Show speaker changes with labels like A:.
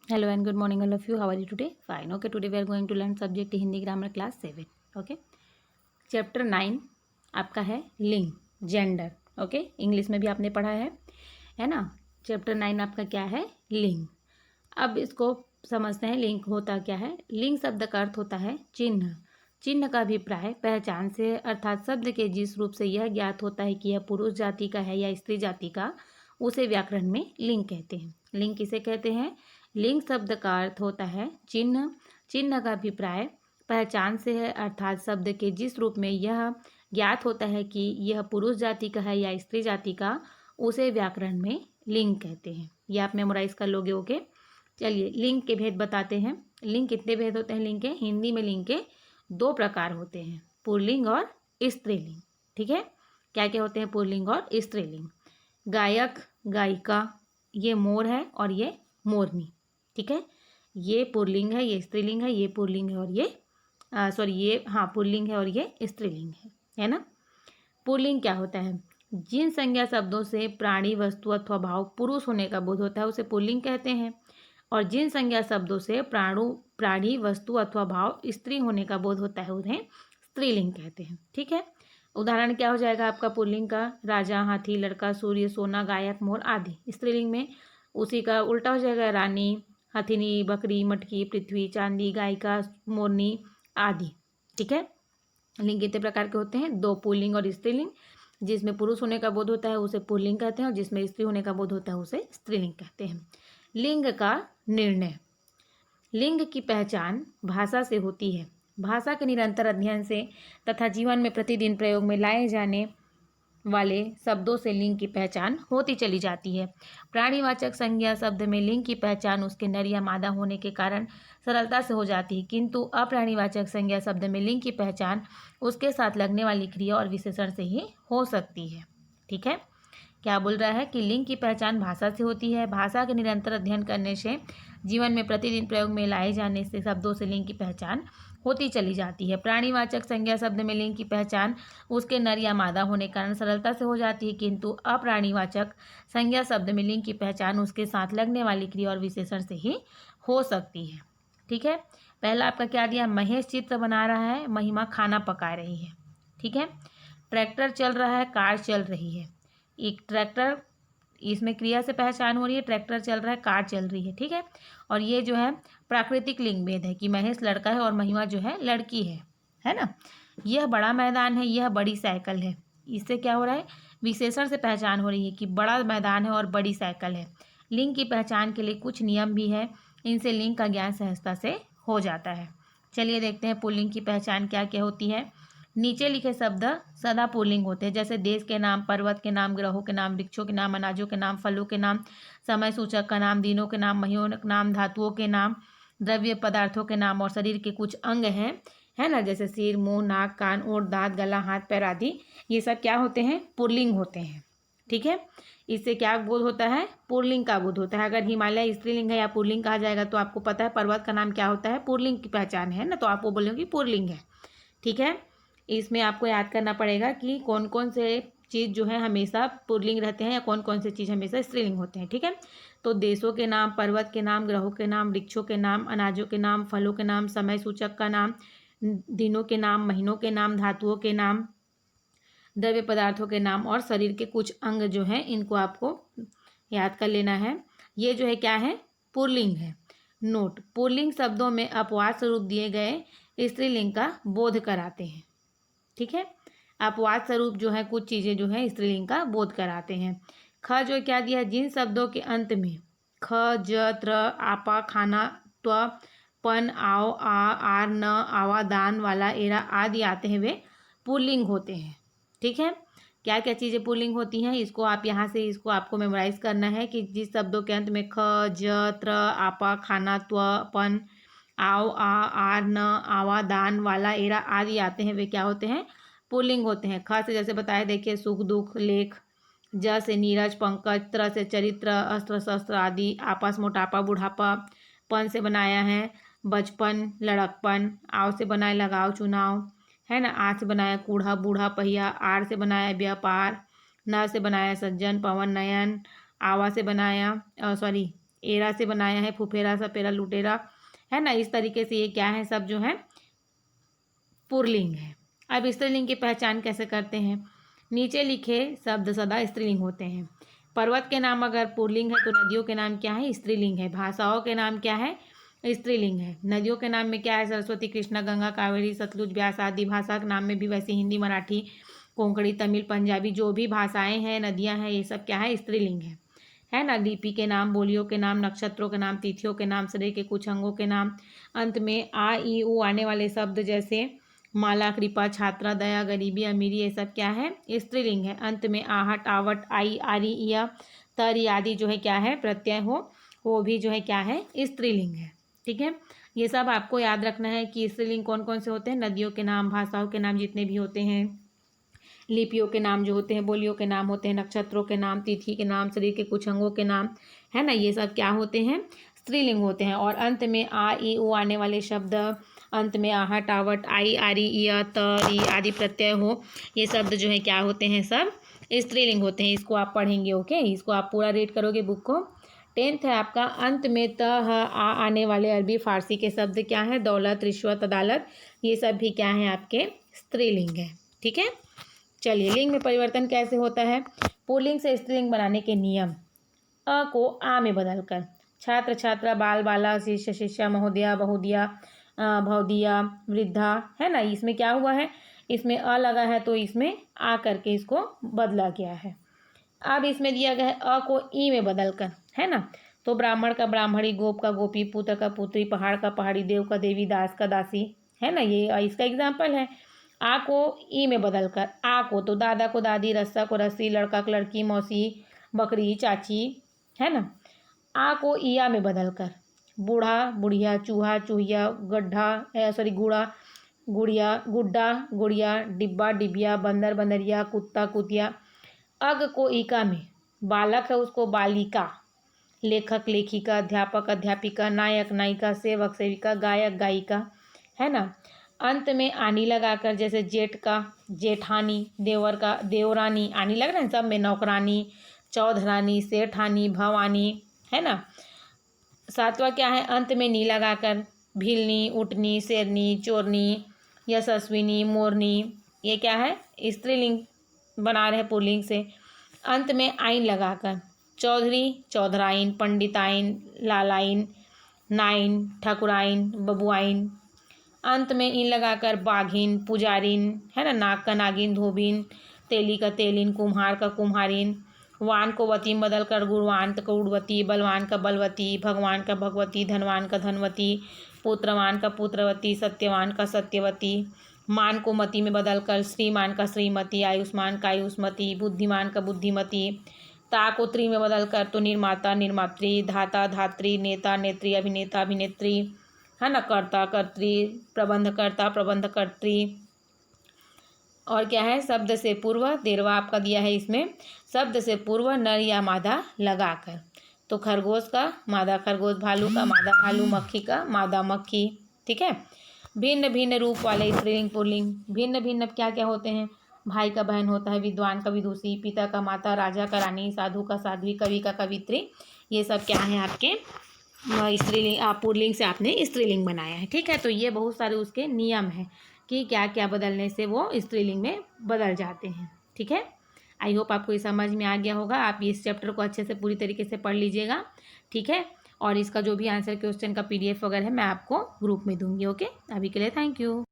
A: Hello and good morning all of you. How are you today? Fine. Okay, today we are going to learn subject Hindi grammar class 7. Okay. Chapter 9 आपका है लिंग, gender. Okay, English में भी आपने पढ़ा है ना. Chapter 9 आपका क्या है? लिंग. अब इसको समझते हैं. लिंग होता क्या है? लिंग शब्द का अर्थ होता है चिन्ह. चिन्ह का अभिप्राय पहचान से, अर्थात शब्द के जिस रूप से यह ज्ञात होता है कि यह पुरुष जाति का है या स्त्री जाति का, उसे व्याकरण में लिंग कहते हैं. लिंग किसे कहते हैं? लिंग शब्द का अर्थ होता है चिन्ह. चिन्ह का अभिप्राय पहचान से है, अर्थात शब्द के जिस रूप में यह ज्ञात होता है कि यह पुरुष जाति का है या स्त्री जाति का, उसे व्याकरण में लिंग कहते हैं. ये आप मेमोराइज कर लोगे. ओके. चलिए लिंग के भेद बताते हैं. लिंग कितने भेद होते हैं लिंग के? हिंदी में लिंग के 2 प्रकार होते हैं, पुल्लिंग और स्त्रीलिंग. ठीक है. क्या क्या होते हैं? पुल्लिंग और स्त्रीलिंग. गायक, गायिका, ये मोर है और ये मोरनी. ठीक है. ये पुल्लिंग है, ये स्त्रीलिंग है, ये पुल्लिंग है और ये पुल्लिंग है और ये स्त्रीलिंग है ना. पुल्लिंग क्या होता है? जिन संज्ञा शब्दों से प्राणी, वस्तु अथवा भाव पुरुष होने का बोध होता है उसे पुल्लिंग कहते हैं, और जिन संज्ञा शब्दों से प्राणी, वस्तु अथवा भाव स्त्री होने का बोध होता है उन्हें स्त्रीलिंग कहते हैं. ठीक है. उदाहरण क्या हो जाएगा आपका पुल्लिंग का? राजा, हाथी, लड़का, सूर्य, सोना, गायक, मोर आदि. स्त्रीलिंग में उसी का उल्टा हो जाएगा, रानी, हथिनी, बकरी, मटकी, पृथ्वी, चांदी, गायिका, मोरनी आदि. ठीक है. लिंग कितने प्रकार के होते हैं? 2, पुल्लिंग और स्त्रीलिंग. जिसमें पुरुष होने का बोध होता है उसे पुल्लिंग कहते हैं और जिसमें स्त्री होने का बोध होता है उसे स्त्रीलिंग कहते हैं. लिंग का निर्णय. लिंग की पहचान भाषा से होती है. भाषा के निरंतर अध्ययन से तथा जीवन में प्रतिदिन प्रयोग में लाए जाने वाले शब्दों से लिंग की पहचान होती चली जाती है. प्राणीवाचक संज्ञा शब्द में लिंग की पहचान उसके नर या मादा होने के कारण सरलता से हो जाती है, किंतु अप्राणीवाचक संज्ञा शब्द में लिंग की पहचान उसके साथ लगने वाली क्रिया और विशेषण से ही हो सकती है. ठीक है. क्या बोल रहा है कि लिंग की पहचान भाषा से होती है. भाषा के निरंतर अध्ययन करने से, जीवन में प्रतिदिन प्रयोग में लाए जाने से शब्दों से लिंग की पहचान होती चली जाती है. प्राणीवाचक संज्ञा शब्द में लिंग की पहचान उसके नर या मादा होने के कारण सरलता से हो जाती है, किंतु अप्राणीवाचक संज्ञा शब्द में लिंग की पहचान उसके साथ लगने वाली क्रिया और विशेषण से ही हो सकती है. ठीक है. पहला आपका क्या दिया? महेश चित्र बना रहा है, महिमा खाना पका रही है. ठीक है. ट्रैक्टर चल रहा है, कार चल रही है. एक ट्रैक्टर, इसमें क्रिया से पहचान हो रही है, ट्रैक्टर चल रहा है, कार चल रही है. ठीक है. और ये जो है प्राकृतिक लिंग भेद है कि महेश लड़का है और महिमा जो है लड़की है ना. यह बड़ा मैदान है, यह बड़ी साइकिल है. इससे क्या हो रहा है? विशेषण से पहचान हो रही है कि बड़ा मैदान है और बड़ी साइकिल है. लिंग की पहचान के लिए कुछ नियम भी है, इनसे लिंग का ज्ञान सहजता से हो जाता है. चलिए देखते हैं पुल्लिंग की पहचान क्या क्या होती है. नीचे लिखे शब्द सदा पुल्लिंग होते हैं, जैसे देश के नाम, पर्वत के नाम, ग्रहों के नाम, वृक्षों के नाम, अनाजों के नाम, फलों के नाम, समय सूचक का नाम, दिनों के नाम, महीनों के नाम, धातुओं के नाम, द्रव्य पदार्थों के नाम और शरीर के कुछ अंग हैं, है ना, जैसे सिर, मुंह, नाक, कान, ओठ, दांत, गला, हाथ, पैर आदि. ये सब क्या होते हैं? पुल्लिंग होते हैं. ठीक है. इससे क्या बोध होता है? पुल्लिंग का बोध होता है. अगर हिमालय स्त्रीलिंग है या पुल्लिंग कहा जाएगा तो आपको पता है पर्वत का नाम क्या होता है? पुल्लिंग की पहचान है ना, तो आप वो बोलेंगे पुल्लिंग है. ठीक है. इसमें आपको याद करना पड़ेगा कि कौन कौन से चीज़ जो है हमेशा पुल्लिंग रहते हैं या कौन कौन से चीज़ हमेशा स्त्रीलिंग होते हैं. ठीक है. तो देशों के नाम, पर्वत के नाम, ग्रहों के नाम, वृक्षों के नाम, अनाजों के नाम, फलों के नाम, समय सूचक का नाम, दिनों के नाम, महीनों के नाम, धातुओं के नाम, द्रव्य पदार्थों के नाम और शरीर के कुछ अंग जो हैं इनको आपको याद कर लेना है. ये जो है क्या है? पुल्लिंग है. नोट: पुल्लिंग शब्दों में अपवाद स्वरूप दिए गए स्त्रीलिंग का बोध कराते हैं. ठीक है. अपवाद स्वरूप जो है कुछ चीज़ें जो है स्त्रीलिंग का बोध कराते हैं. ख जो क्या दिया है? जिन शब्दों के अंत में ख, ज, त्र, आपा, खाना, त्व, पन, आओ, आ, आर, न, आवा, दान वाला, एरा आदि आते हैं वे पुल्लिंग होते हैं. ठीक है. क्या क्या चीज़ें पुल्लिंग होती हैं इसको आप यहाँ से इसको आपको मेमोराइज करना है कि जिस शब्दों के अंत में ख, ज, त्र, आपा, खाना, त्व, पन, आओ, आ, आर, न, आवा, दान वाला, एरा आदि आते हैं वे क्या होते हैं? पुल्लिंग होते हैं. ख से जैसे बताया देखिए सुख, दुख, लेख. ज से नीरज, पंकज. त्र से चरित्र, अस्त्र, शस्त्र आदि. आपस, मोटापा, बुढ़ापा. पन से बनाया है बचपन, लड़कपन. आव से बनाया लगाव, चुनाव, है ना. आ से बनाया कूढ़ा, बूढ़ा, पहिया. आर से बनाया व्यापार. न से बनाया सज्जन, पवन, नयन. आवा से बनाया एरा से बनाया है, फुफेरा, सपेरा, लुटेरा, है ना। इस तरीके से ये क्या है, सब जो है पुल्लिंग है। अब स्त्रीलिंग की पहचान कैसे करते हैं, नीचे लिखे शब्द सदा स्त्रीलिंग होते हैं। पर्वत के नाम अगर पुल्लिंग है तो नदियों के नाम क्या है, स्त्रीलिंग है। भाषाओं के नाम क्या है, स्त्रीलिंग है। नदियों के नाम में क्या है, सरस्वती, कृष्णा, गंगा, कावेरी, सतलुज, ब्यास आदि। भाषा के नाम में भी वैसे हिंदी, मराठी, कोंकणी, तमिल, पंजाबी, जो भी भाषाएं हैं, नदियां हैं, ये सब क्या है, स्त्रीलिंग है ना। लिपि के नाम, बोलियों के नाम, नक्षत्रों के नाम, तिथियों के नाम, शरीर के कुछ अंगों के नाम। अंत में आ ई उ आने वाले शब्द जैसे माला, कृपा, छात्रा, दया, गरीबी, अमीरी, ये सब क्या है, स्त्रीलिंग है। अंत में आहट, आवट, आई, आरी, या, तरी आदि जो है क्या है, प्रत्यय हो, वो भी जो है क्या है, स्त्रीलिंग है। ठीक है, ये सब आपको याद रखना है कि स्त्रीलिंग कौन कौन से होते हैं, नदियों के नाम, भाषाओं के नाम जितने भी होते हैं, लिपियों के नाम जो होते हैं, बोलियों के नाम होते हैं, नक्षत्रों के नाम, तिथि के नाम, शरीर के कुछ अंगों के नाम, है ना, ये सब क्या होते हैं, स्त्रीलिंग होते हैं। और अंत में आ ई उ आने वाले शब्द, अंत में आहट, आवट, आई, आरी, य, त, री आदि प्रत्यय हो, ये शब्द जो है क्या होते हैं, सब स्त्रीलिंग होते हैं। इसको आप पढ़ेंगे, ओके, इसको आप पूरा रीड करोगे बुक को। 10th है आपका, अंत में त, ह, आ आने वाले अरबी फारसी के शब्द क्या है, दौलत, रिश्वत, अदालत, ये सब भी क्या है, आपके स्त्रीलिंग है। ठीक है, चलिए लिंग में परिवर्तन कैसे होता है, पुल्लिंग से स्त्रीलिंग बनाने के नियम। अ को आ में बदलकर, छात्र, छात्रा, बाल, बाला, शिष्य, शिष्या, महोदया, बहुदिया, भवदिया, वृद्धा, है ना। इसमें क्या हुआ है, इसमें अ लगा है तो इसमें आ करके इसको बदला गया है। अब इसमें दिया गया है अ को ई में बदलकर, है ना। तो ब्राह्मण का ब्राह्मणी, गोप का गोपी, पुत्र का पुत्री, पहाड़ का पहाड़ी, देव का देवी, दास का दासी, है ना, ये इसका एग्जाम्पल है। आ को ई में बदलकर, आ को तो दादा को दादी, रस्सा को रस्सी, लड़का को लड़की, मौसी, बकरी, चाची, है ना। आ को ईया में बदलकर, बूढ़ा, बुढ़िया, चूहा, चूहिया, गड्ढा सॉरी गुड़ा, गुड़िया, गुड्डा, गुड़िया, डिब्बा, डिबिया, बंदर, बंदरिया, कुत्ता, कुतिया। अग को ईका में, बालक है उसको बालिका, लेखक, लेखिका, अध्यापक, अध्यापिका, नायक, नायिका, सेवक, सेविका, गायक, गायिका, है ना। अंत में आनी लगाकर, जैसे जेठ का जेठानी, देवर का देवरानी, आनी लग रहा है सब में, नौकरानी, चौधरानी, सेठानी, भवानी, है ना। सातवां क्या है, अंत में नी लगाकर, भीलनी, उठनी, शेरनी, चोरनी, यशस्विनी, मोरनी, ये क्या है, स्त्रीलिंग बना रहे पुल्लिंग से। अंत में आइन लगाकर, चौधरी, चौधराइन, पंडिताइन, लालाइन, नाइन, ठाकुराइन, बबुआइन। अंत में इन लगाकर बाघिन, पुजारिन, है ना, नाग का नागिन, धोबिन, तेली का तेलिन, कुम्हार का कुम्हारिन। वान को वती में बदलकर गुणवान का गुणवती, बलवान का बलवती, भगवान का भगवती, धनवान का धनवती, पुत्रवान का पुत्रवती, सत्यवान का सत्यवती। मान को मति में बदलकर श्रीमान का श्रीमती, आयुष्मान का आयुष्मती, बुद्धिमान का बुद्धिमती। ता को त्री में बदलकर तो निर्माता, निर्मात्री, धाता, धात्री, नेता, नेत्री, अभिनेता, अभिनेत्री, है ना, कर्ता, कर्त्री, प्रबंधकर्ता, प्रबंधकर्त्री। और क्या है, शब्द से पूर्व, 13वां आपका दिया है इसमें, शब्द से पूर्व नर या मादा लगाकर। तो खरगोश का मादा खरगोश, भालू का मादा भालू, मक्खी का मादा मक्खी। ठीक है, भिन्न भिन्न रूप वाले स्त्रीलिंग पुल्लिंग। भिन्न भिन्न क्या क्या होते हैं, भाई का बहन होता है, विद्वान का विदुषी, पिता का माता, राजा का रानी, साधु का साध्वी, कवि का कवित्री। ये सब क्या है आपके स्त्रीलिंग, पुल्लिंग से आपने स्त्रीलिंग बनाया है। ठीक है, तो ये बहुत सारे उसके नियम हैं कि क्या क्या बदलने से वो स्त्रीलिंग में बदल जाते हैं। ठीक है, आई होप आपको ये समझ में आ गया होगा। आप इस चैप्टर को अच्छे से पूरी तरीके से पढ़ लीजिएगा। ठीक है, और इसका जो भी आंसर क्वेश्चन का PDF वगैरह है मैं आपको ग्रुप में दूंगी। ओके, अभी के लिए थैंक यू।